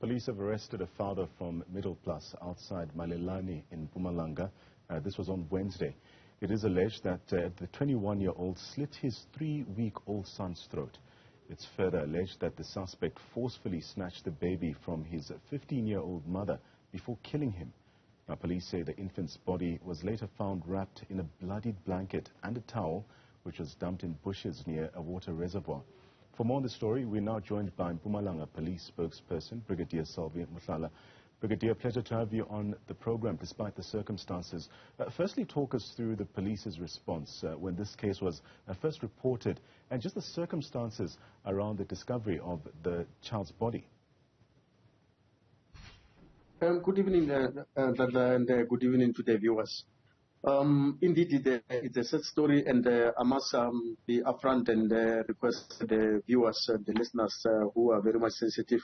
Police have arrested a father from Middle Plus outside Malelane in Mpumalanga. This was on Wednesday. It is alleged that the 21-year-old slit his 3-week-old son's throat. It's further alleged that the suspect forcefully snatched the baby from his 15-year-old mother before killing him. Now, police say the infant's body was later found wrapped in a bloodied blanket and a towel, which was dumped in bushes near a water reservoir. For more on the story, we're now joined by Mpumalanga Police spokesperson, Brigadier Selvy Mohlala. Brigadier, pleasure to have you on the program despite the circumstances. Firstly, talk us through the police's response when this case was first reported and just the circumstances around the discovery of the child's body. Good evening, and good evening to the viewers. Indeed, it's a sad story, and I must be upfront and request the viewers and the listeners who are very much sensitive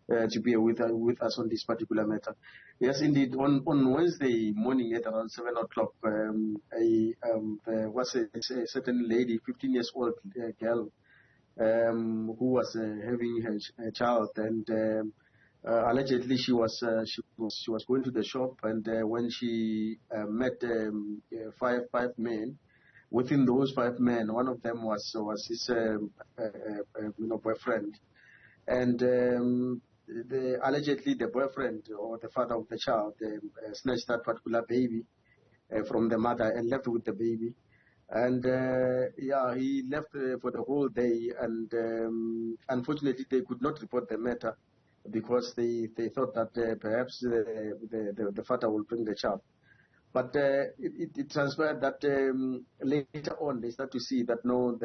to be with us on this particular matter. Yes, indeed, on Wednesday morning at around 7 o'clock, there was a certain lady, 15 years old girl, who was having her child, and allegedly she was going to the shop, and when she met five men. Within those 5 men, one of them was his boyfriend, and allegedly the boyfriend or the father of the child snatched that particular baby from the mother and left with the baby. And he left for the whole day, and unfortunately they could not report the matter because they thought that perhaps the father will bring the child. But it transpired that later on they start to see that no,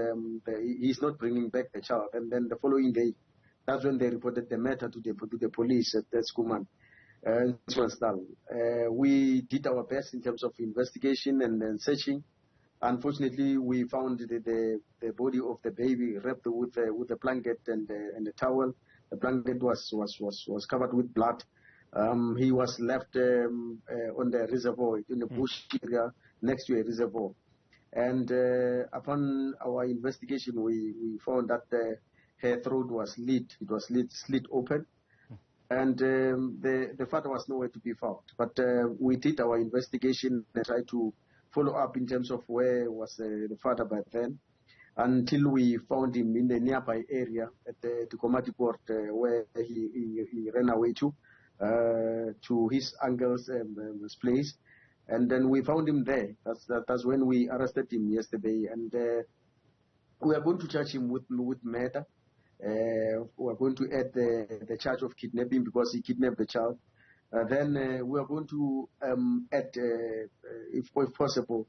he's not bringing back the child. And then the following day, that's when they reported the matter to the police at Skuman. We did our best in terms of investigation and searching. Unfortunately, we found the body of the baby wrapped with a blanket and a towel. The blanket was covered with blood. He was left on the reservoir, in a bush area next to a reservoir. And upon our investigation, we found that her throat was slit. It was slit open. And the father was nowhere to be found. But we did our investigation and tried to follow up in terms of where was the father by then, until we found him in the nearby area at the Komati port, where he ran away to his uncle's place, and then we found him there. That's when we arrested him yesterday, and we are going to charge him with murder. We are going to add the charge of kidnapping because he kidnapped the child. Then we are going to add, if possible,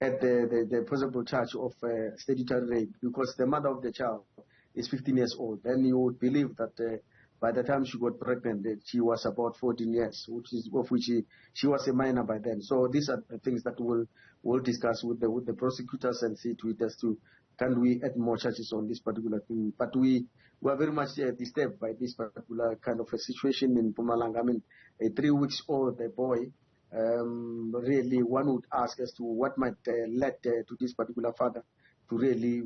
at the possible charge of statutory rape, because the mother of the child is 15 years old. Then you would believe that by the time she got pregnant, she was about 14 years, of which she was a minor by then. So these are the things that we'll discuss with the prosecutors and see to it as to can we add more charges on this particular thing. But we were very much disturbed by this particular kind of a situation in Mpumalanga. I mean, a 3-week-old boy. Really, one would ask as to what might lead to this particular father to really,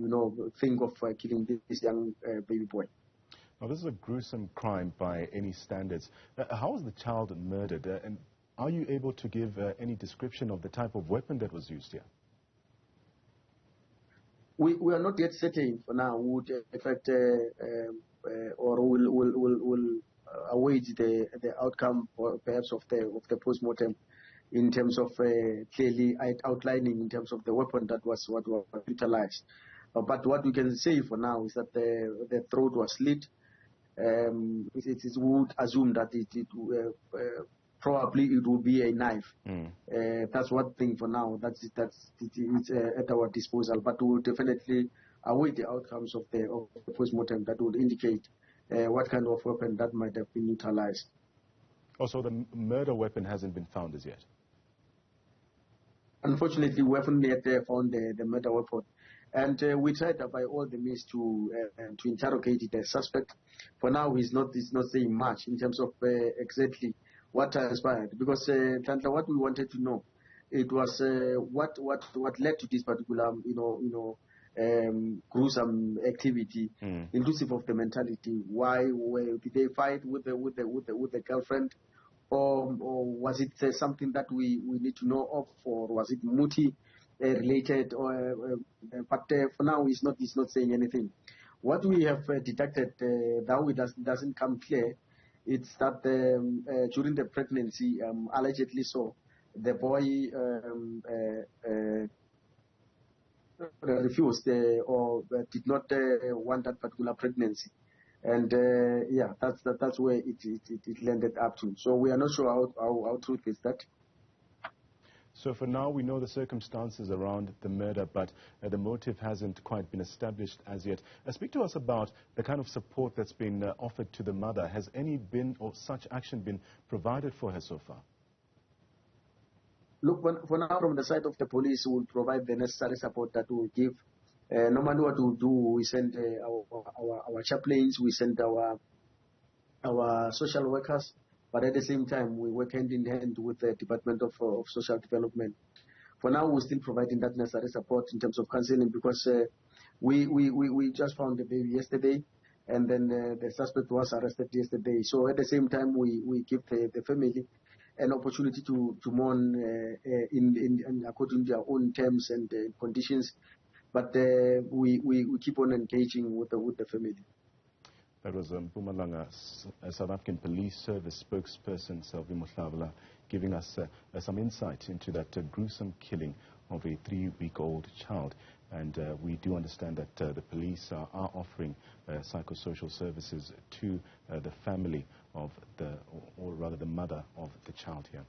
think of killing this young baby boy. Now, this is a gruesome crime by any standards. How was the child murdered? And are you able to give any description of the type of weapon that was used here? We are not yet certain for now. We would, in fact, or will await the outcome, or perhaps of the post-mortem, in terms of clearly outlining in terms of the weapon that was utilized. But what we can say for now is that the throat was slit. We would assume that probably it would be a knife. That's one thing for now. It's at our disposal. But we will definitely await the outcomes of the post-mortem that would indicate what kind of weapon that might have been utilized. Also, the murder weapon hasn't been found as yet? Unfortunately, we haven't yet found the murder weapon. And we tried by all the means to interrogate the suspect. For now, he's not saying much in terms of exactly what transpired. Because what we wanted to know, it was what led to this particular, gruesome activity, inclusive of the mentality. Why did they fight with the girlfriend, or was it something that we need to know of, or was it Muti related? But for now, he's not saying anything. What we have detected, though it doesn't come clear, it's that during the pregnancy, allegedly so, the boy refused or did not want that particular pregnancy, and yeah, that's where it landed up to. So we are not sure how truth is that. So for now, we know the circumstances around the murder, but the motive hasn't quite been established as yet. Speak to us about the kind of support that's been offered to the mother. Has any been or such action been provided for her so far? Look, for now, from the side of the police, we will provide the necessary support that we will give. Normally what we do, we send our chaplains, we send our social workers, but at the same time, we work hand in hand with the Department of Social Development. For now, we're still providing that necessary support in terms of counseling, because we just found the baby yesterday, and then the suspect was arrested yesterday. So at the same time, we give the family an opportunity to mourn in according to their own terms and conditions, but we keep on engaging with the family. That was Mpumalanga South African Police Service spokesperson Selvy Mohlala giving us some insight into that gruesome killing of a 3-week-old child. And we do understand that the police are offering psychosocial services to the family of or rather the mother of the child here.